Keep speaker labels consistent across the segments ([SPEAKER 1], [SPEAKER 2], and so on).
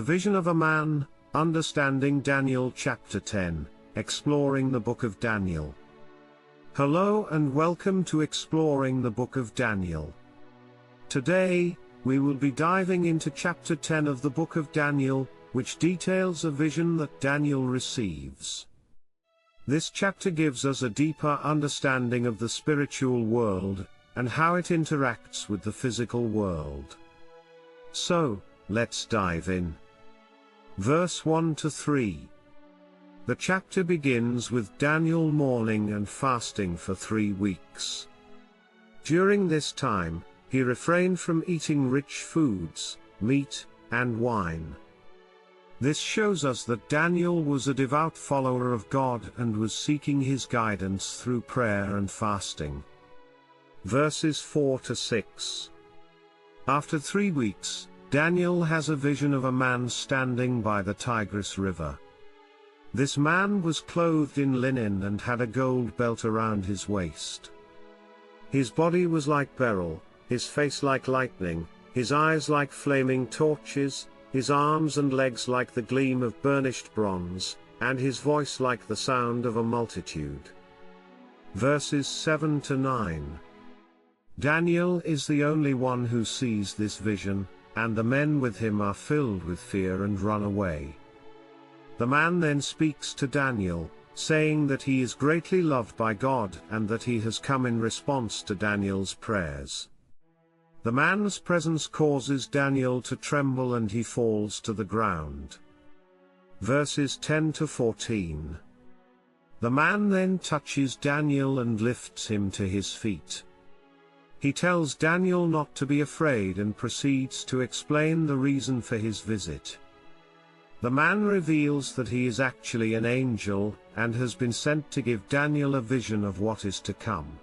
[SPEAKER 1] The Vision of a Man, Understanding Daniel Chapter 10, Exploring the Book of Daniel. Hello and welcome to Exploring the Book of Daniel. Today, we will be diving into Chapter 10 of the Book of Daniel, which details a vision that Daniel receives. This chapter gives us a deeper understanding of the spiritual world, and how it interacts with the physical world. So, let's dive in. Verse 1 to 3. The chapter begins with Daniel mourning and fasting for 3 weeks. During this time, he refrained from eating rich foods, meat, and wine. This shows us that Daniel was a devout follower of God and was seeking his guidance through prayer and fasting. Verses 4 to 6. After 3 weeks, Daniel has a vision of a man standing by the Tigris River. This man was clothed in linen and had a gold belt around his waist. His body was like beryl, his face like lightning, his eyes like flaming torches, his arms and legs like the gleam of burnished bronze, and his voice like the sound of a multitude. Verses 7 to 9. Daniel is the only one who sees this vision, and the men with him are filled with fear and run away. The man then speaks to Daniel, saying that he is greatly loved by God and that he has come in response to Daniel's prayers. The man's presence causes Daniel to tremble and he falls to the ground. Verses 10 to 14. The man then touches Daniel and lifts him to his feet. He tells Daniel not to be afraid and proceeds to explain the reason for his visit. The man reveals that he is actually an angel, and has been sent to give Daniel a vision of what is to come.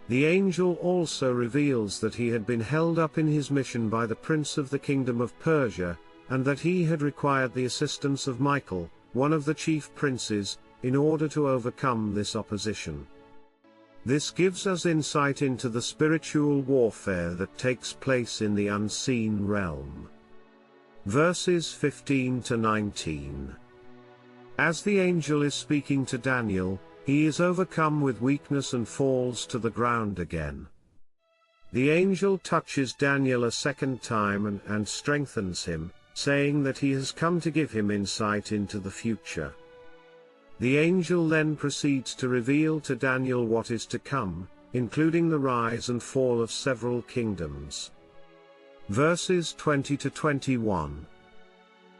[SPEAKER 1] The angel also reveals that he had been held up in his mission by the prince of the kingdom of Persia, and that he had required the assistance of Michael, one of the chief princes, in order to overcome this opposition. This gives us insight into the spiritual warfare that takes place in the unseen realm. Verses 15 to 19. As the angel is speaking to Daniel, he is overcome with weakness and falls to the ground again. The angel touches Daniel a second time and strengthens him, saying that he has come to give him insight into the future. The angel then proceeds to reveal to Daniel what is to come, including the rise and fall of several kingdoms. Verses 20 to 21.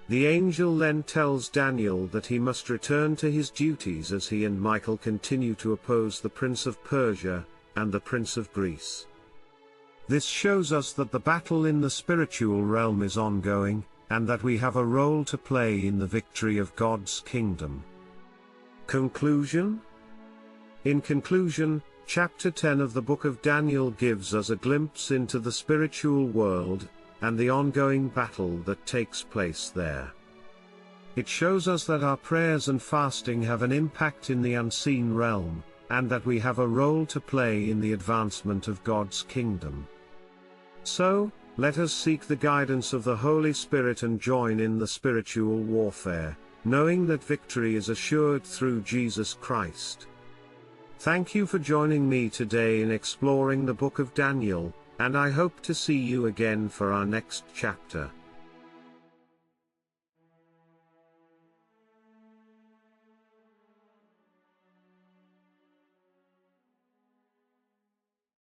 [SPEAKER 1] The angel then tells Daniel that he must return to his duties as he and Michael continue to oppose the prince of Persia and the prince of Greece. This shows us that the battle in the spiritual realm is ongoing, and that we have a role to play in the victory of God's kingdom. Conclusion? In conclusion, Chapter 10 of the Book of Daniel gives us a glimpse into the spiritual world, and the ongoing battle that takes place there. It shows us that our prayers and fasting have an impact in the unseen realm, and that we have a role to play in the advancement of God's kingdom. So, let us seek the guidance of the Holy Spirit and join in the spiritual warfare, knowing that victory is assured through Jesus Christ. Thank you for joining me today in exploring the Book of Daniel, and I hope to see you again for our next chapter.